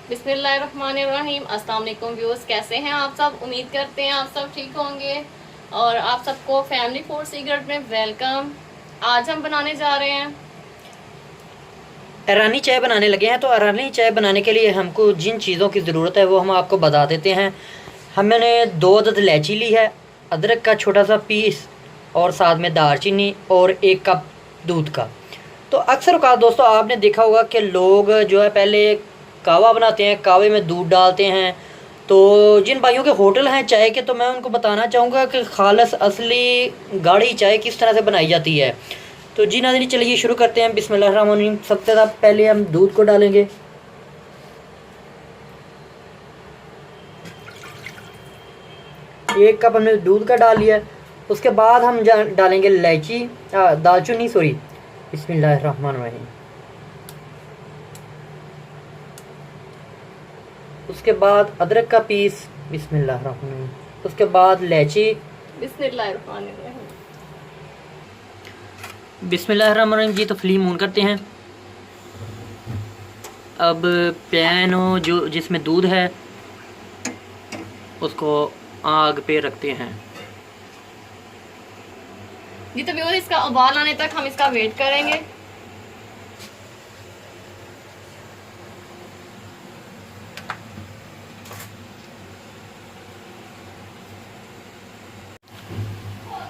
बिस्मिल्लाहिर्रहमानिर्रहीम। अस्सलाम वालेकुम व्यूअर्स, कैसे हैं आप सब? उम्मीद करते हैं आप सब ठीक होंगे और आप सबको फैमिली फूड सीक्रेट में वेलकम। आज हम बनाने जा रहे हैं ईरानी चाय बनाने लगे हैं। तो ईरानी चाय बनाने के लिए हमको जिन चीज़ों की ज़रूरत है वो हम आपको बता देते हैं। हमने 2 अदद इलायची ली है, अदरक का छोटा सा पीस और साथ में दालचीनी और 1 कप दूध का। तो अक्सर औक़ात दोस्तों आपने देखा होगा कि लोग जो है पहले कहवा बनाते हैं, कहवे में दूध डालते हैं। तो जिन भाइयों के होटल हैं चाय के, तो मैं उनको बताना चाहूँगा कि खालस असली गाढ़ी चाय किस तरह से बनाई जाती है। तो जी नाज़रीन, चलिए शुरू करते हैं। बिस्मिल्लाहिर्रहमानिर्रहीम। सबसे पहले हम दूध को डालेंगे। एक कप हमने दूध का डाल लिया। उसके बाद हम डालेंगे इलायची, दालचीनी, सॉरी, बिस्मिल्लाहिर्रहमानिर्रहीम। उसके बाद अदरक का पीस, बिस्मिल्लाहिर्रहमानिर्रहीम। उसके बाद इलायची, बिस्मिल्लाहिर्रहमानिर्रहीम। बिस्मिल्लाहिर्रहमानिर्रहीम। जी तो फ्लेम ऑन करते हैं। अब पैन हो जो जिसमें दूध है उसको आग पे रखते हैं। जी तो व्यूअर्स, इसका उबाल आने तक हम इसका वेट करेंगे।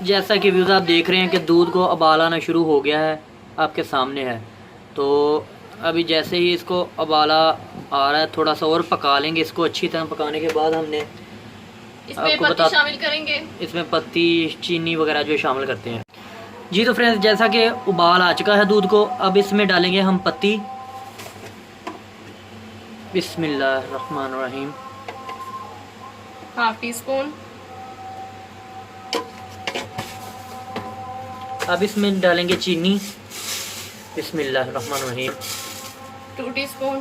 जैसा कि व्यूज़ आप देख रहे हैं कि दूध को उबाल आना शुरू हो गया है, आपके सामने है। तो अभी जैसे ही इसको उबाला आ रहा है, थोड़ा सा और पका लेंगे इसको। अच्छी तरह पकाने के बाद हमने इसमें पत्ती शामिल करेंगे, इसमें पत्ती, चीनी वगैरह जो शामिल करते हैं। जी तो फ्रेंड्स, जैसा कि उबाल आ चुका है दूध को, अब इसमें डालेंगे हम पत्ती। बिस्मिल्लाहिर्रहमानिर्रहीम। Half tea spoon. अब इसमें डालेंगे चीनी, बिस्मिल्लाहिर्रहमानिर्रहीम। 2 टीस्पून।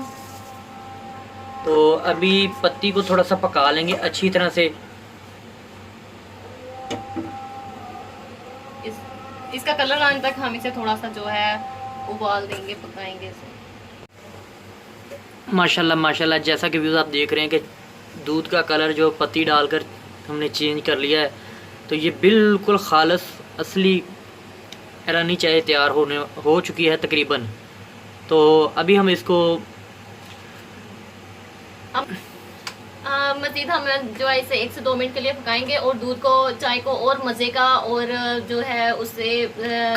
तो अभी पत्ती को थोड़ा सा पका लेंगे अच्छी तरह से। इसका कलर आने तक हम इसे थोड़ा सा जो है उबाल देंगे, पकाएंगे इसे। माशाल्लाह माशाल्लाह, जैसा कि व्यूज़ आप देख रहे हैं कि दूध का कलर जो पत्ती डालकर हमने चेंज कर लिया है। तो ये बिल्कुल खालस असली ईरानी चाय तैयार हो चुकी है तकरीबन। तो अभी हम इसको मज़ीद हम जो है इसे 1 से 2 मिनट के लिए पकाएंगे और दूध को, चाय को और मज़े का और जो है उससे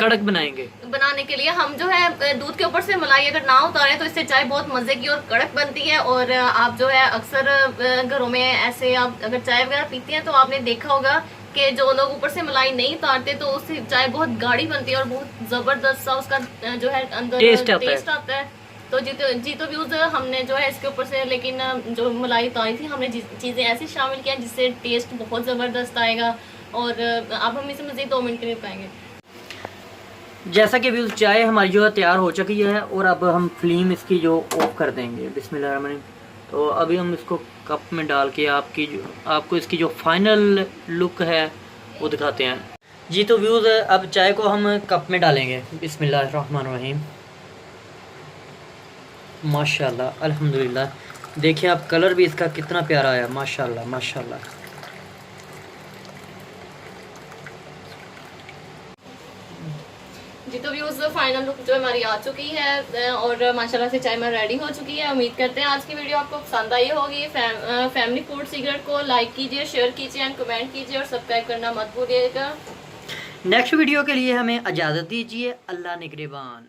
कड़क बनाएंगे। बनाने के लिए हम जो है दूध के ऊपर से मलाई अगर ना उतारें तो इससे चाय बहुत मज़े की और कड़क बनती है। और आप जो है अक्सर घरों में ऐसे आप अगर चाय वगैरह पीती हैं तो आपने देखा होगा कि जो लोग ऊपर से मलाई नहीं उतारते तो उससे चाय बहुत गाढ़ी बनती है और बहुत ज़बरदस्त सा उसका जो है अंदर टेस्ट आता है। तो जी तो व्यूज़ हमने जो है इसके ऊपर से लेकिन जो मलाई उतारी थी हमने चीज़ें ऐसी शामिल किया जिससे टेस्ट बहुत ज़बरदस्त आएगा। और अब हम इसे मज़ीद 2 मिनट के लिए पकाएंगे। जैसा कि व्यूज़ चाय हमारी जो है तैयार हो चुकी है और अब हम फ्लेम इसकी जो ऑफ कर देंगे, बिस्मिल्लाहिर्रहमानिर्रहीम। तो अभी हम इसको कप में डाल के आपको इसकी जो फाइनल लुक है वो दिखाते हैं। जी तो व्यूज़ अब चाय को हम कप में डालेंगे। बिस्मिल्लाहिर्रहमानिर्रहीम। माशाल्लाह, अल्हम्दुलिल्लाह। देखिए आप, कलर भी इसका कितना प्यारा आया, माशाल्लाह माशाल्लाह। जी तो व्यूज़ फाइनल लुक जो हमारी आ चुकी है और माशाल्लाह से चाय में रेडी हो चुकी है। उम्मीद करते हैं आज की वीडियो आपको पसंद आई होगी। फैमिली फूड सीक्रेट को लाइक कीजिए, शेयर कीजिए एंड कमेंट कीजिए और सब्सक्राइब करना मत भूलिएगा। नेक्स्ट वीडियो के लिए हमें इजाज़त दीजिए। अल्लाह निगहबान।